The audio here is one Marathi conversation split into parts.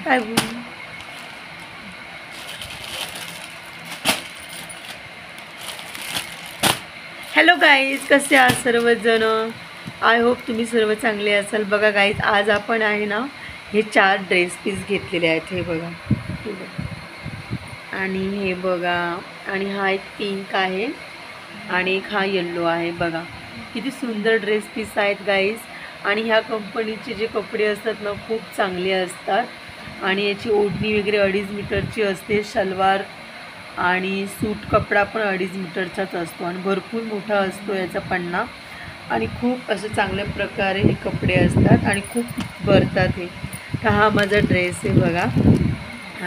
हॅलो गाईज, कसे आहात सर्वजण? आय होप तुम्ही सर्व चांगले असाल. बघा गाईज, आज आपण आहे ना हे 4 ड्रेस पीस घेतलेले आहेत. हे बघा आणि हे बघा, आणि हा एक पिंक आहे आणि एक हा येल्लो आहे. बघा किती सुंदर ड्रेस पीस आहेत गाईज. आणि ह्या कंपनीचे जे कपडे असतात ना खूप चांगले असतात आणि याची ओढणी वगैरे 2.5 मीटरची असते. शलवार आणि सूट कपडा पण 2.5 मीटरचाच असतो आणि भरपूर मोठा असतो याचा पन्ना. आणि खूप असं चांगल्या प्रकारे हे कपडे असतात आणि खूप भरतात हे. तर हा माझा ड्रेस आहे बघा,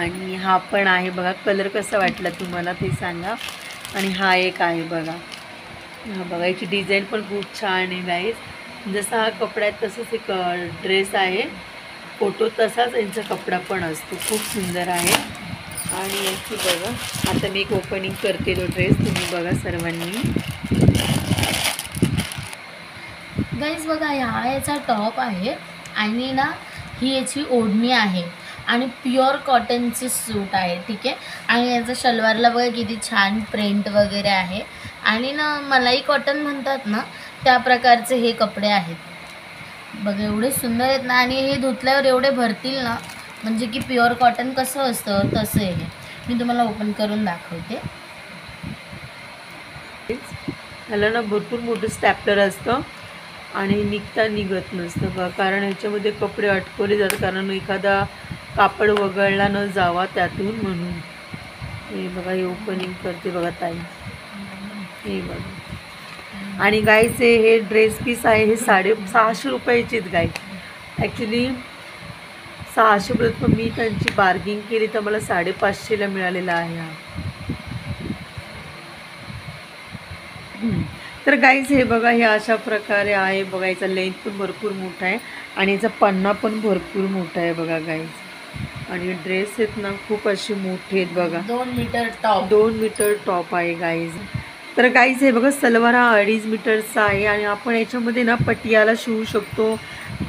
आणि हा पण आहे बघा. कलर कसा वाटला तुम्हाला ते सांगा. आणि हा एक आहे बघा, हा बघा याची डिझाईन पण खूप छान आहे गाईज. जसा हा कपडा आहे तसंच एक ड्रेस आहे, फोटो तसाच यांचा कपडा पण असतो. खूप सुंदर आहे. आणि याची बघा, आता मी एक ओपनिंग करते तो ड्रेस, तुम्ही बघा सर्वांनी. गाईज बघा, हा याचा टॉप आहे आणि ना ही याची ओढणी आहे आणि प्युअर कॉटनची सूट आहे. ठीक आहे. आणि याचा शलवारला बघा किती छान प्रिंट वगैरे आहे आणि ना मलाई कॉटन म्हणतात ना त्या प्रकारचे हे कपडे आहेत. बघा एवढे सुंदर आहेत ना, आणि हे धुतल्यावर एवढे भरतील ना, म्हणजे की प्युअर कॉटन कसं असतं तसं आहे. मी तुम्हाला ओपन करून दाखवते. ह्याला ना भरपूर मोठं स्टॅपलर असतं आणि निघत नसतं बघा, कारण ह्याच्यामध्ये कपडे अटकवले जातात, कारण एखादा कापड वगळला न जावा त्यातून, म्हणून. हे बघा, हे ओपनिंग करते बघा ताई. हे बघा. आणि गाईज हे ड्रेस पीस आहे, हे 650 रुपयाचेच गाईज. ॲक्च्युली 600 रुपये, पण मी त्यांची बार्गिंग केली तर मला 550ला मिळालेला आहे हा. तर गाईज हे बघा, हे अशा प्रकारे आहे बघा. याचा लेंथ पण भरपूर मोठा आहे आणि याचा पन्ना पण भरपूर मोठा आहे बघा गाईज. आणि ड्रेस आहेत ना खूप असे मोठे आहेत बघा. 2 मीटर टॉप, 2 मीटर टॉप आहे गाईज. तर गाईज हे बघा, सलवार हा 2.5 मीटरचा आहे आणि आपण याच्यामध्ये ना पटियाला शिवू शकतो.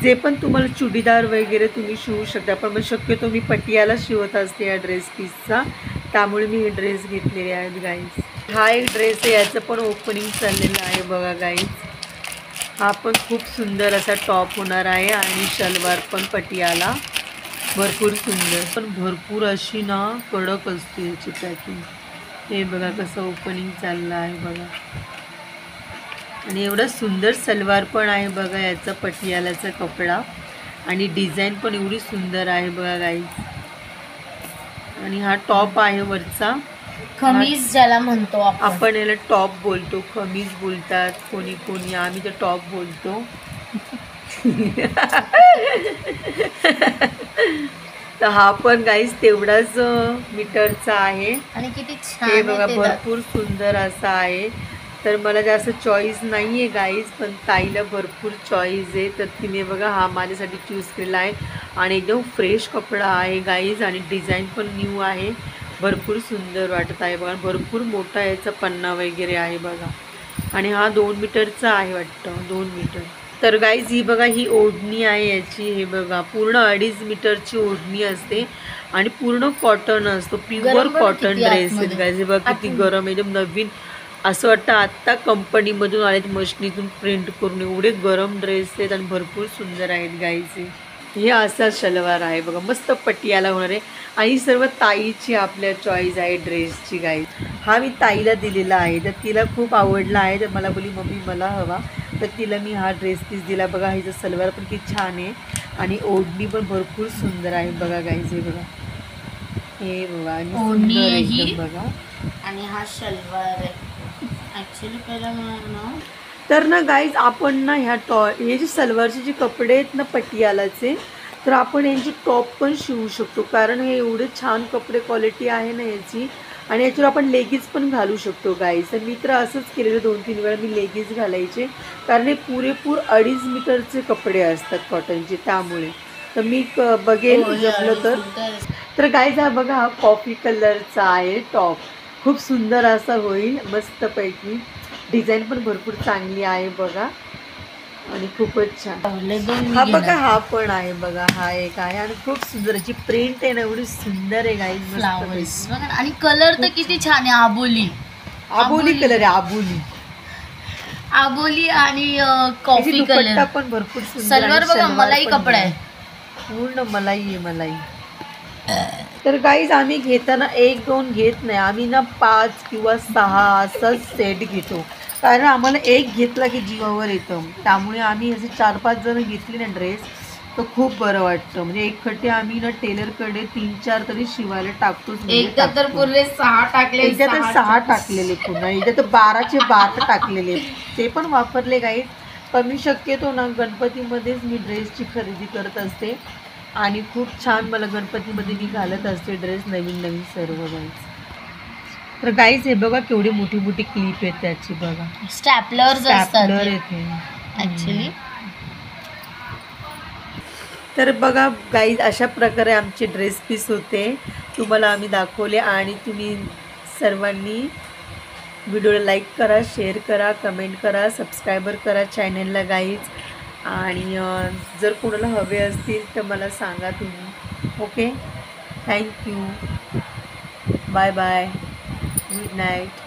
जे पण तुम्हाला चुडीदार वगैरे तुम्ही शिवू शकता, पण मग शक्यतो मी पटियाला शिवत असते या ड्रेस पीसचा, त्यामुळे मी हे ड्रेस घेतलेले आहेत गाईज. हा एक ड्रेस आहे, याचं पण ओपनिंग चाललेलं आहे बघा गाईज. हा पण खूप सुंदर असा टॉप होणार आहे आणि शलवार पण पटियाला भरपूर सुंदर, पण भरपूर अशी ना कडक असते याची पॅकिंग. हे बघा कसं ओपनिंग चाललं आहे बघा. आणि एवढा सुंदर सलवार पण आहे बघा याचा पटियालाचा कपडा, आणि डिझाईन पण एवढी सुंदर आहे बघा गाईज. आणि हा टॉप आहे वरचा, खमीज ज्याला म्हणतो आपण याला टॉप बोलतो, खमीज बोलतात कोणी कोणी, आम्ही तर टॉप बोलतो. तर हा पण गाईज तेवढाच मीटरचा आहे आणि किती छान. हे बघा, भरपूर सुंदर असा आहे. तर मला जास्त चॉईस नाही आहे गाईज, पण ताईला भरपूर चॉईस आहे, तर तिने बघा हा माझ्यासाठी चूज केलेला आहे. आणि एकदम फ्रेश कपडा आहे गाईज, आणि डिझाईन पण न्यू आहे, भरपूर सुंदर वाटत आहे बघा. भरपूर मोठा याचा पन्ना वगैरे आहे बघा. आणि हा 2 मीटरचा आहे वाटतं, 2 मीटर. तर गाईज ही बघा, ही ओढणी आहे याची. हे बघा, पूर्ण 2.5 मीटरची ओढणी असते आणि पूर्ण कॉटन असतो, प्युअर कॉटन ड्रेस आहे गाईज. हे बघा किती गरम, एकदम नवीन असं वाटतं आत्ता कंपनीमधून आलेत, मशनीतून प्रिंट करून. एवढे गरम ड्रेस आहेत आणि भरपूर सुंदर आहेत गाईज. हे असा शलवार आहे बघा, मस्त पटियाला होणार आहे. आणि सर्व ताईची आपल्या चॉईस आहे ड्रेसची गाईज. हा मी ताईला दिलेला आहे, तर तिला खूप आवडला आहे, तर मला बोली मम्मी मला हवा, तर तिला मी हा ड्रेस पीस दिला बघा. हिचं सलवार पण किती छान आहे आणि ओढणी पण भरपूर सुंदर आहे बघा गाईज. हे बघा, हे बघा, आणि सुंदर एकदम बघा. आणि हा शलवार आहे. ॲक्च्युली पहिला ना तर ना गाईज, आपण ना हे जे सलवारचे जे कपडे आहेत ना पटियालाचे, तर आपण यांची टॉप पण शिवू शकतो, कारण हे एवढे छान कपडे क्वालिटी आहे ना याची. आणि याच्यावर आपण लेगिज पण घालू शकतो गाईज. तर मी तर असंच केलेलं, 2-3 वेळा मी लेगिज घालायचे, कारण हे पुरेपूर 2.5 मीटरचे कपडे असतात कॉटनचे, त्यामुळे. तर मी बघेल जमलं तर गाईज हा बघा, हा कॉफी कलरचा आहे टॉप, खूप सुंदर असा होईल मस्तपैकी. डिझाईन पण भरपूर चांगली आहे बघा. आणि खूपच छान. आवडले दोन मी हा बघा, घेणार. हा पण आहे बघा, हा एक आहे आणि खूप सुंदर याची प्रिंट आहे ना, एवढी सुंदर आहे गाईज. फ्लावर्स बघा आणि कलर तर किती छान आहे. आबोली आबोली कलर आहे, आबोली. आबोली आणि त्याची कॉफी दुपट्टा कलर. पण भरपूर सुंदर सलवार आणि बघा, सलवार मलाई पण कपडा आहे. पूर्ण मलाई आहे, मलाई. तर गाईज आम्ही घेताना 1-2 घेत नाही, आम्ही ना 5 किंवा 6 असा सेट घेतो. कारण आम्हाला एक घेतला की जीवावर येतं. त्यामुळे आम्ही असे 4-5 जण घेतले ना ड्रेस, तर खूप बरं वाटतं. म्हणजे एकखट्टे आम्ही ना टेलरकडे 3-4 तरी शिवायला टाकतोच. म्हणजे एकदा तर टाकतो. पुरे 6 टाकले. एकदा तर 6 टाकलेले, पुन्हा एकदा तर 12चे 12 टाकलेले, ते पण वापरले गाईज. पण मी शक्यतो ना गणपतीमध्येच मी ड्रेसची खरेदी करत असते आणि खूप छान मला गणपतीमध्ये मी घालत असते ड्रेस नवीन नवीन सर्व गाईज. तर गाईज हे बघा केवढी मोठी मोठी क्लिप आहेत त्याची बघा, स्टॅपलर्स असतात स्टॅपलर येते ऍक्च्युली. तर बघा गाईज अशा प्रकारे आमचे ड्रेस पीस होते, तुम्हाला आम्ही दाखवले. आणि तुम्ही सर्वांनी व्हिडिओला लाईक करा, शेअर करा, कमेंट करा, सबस्क्रायबर करा चॅनलला गाईज. आणि जर कोणाला हवे असतील तर मला सांगा तुम्ही. Okay, thank you, bye bye, good night.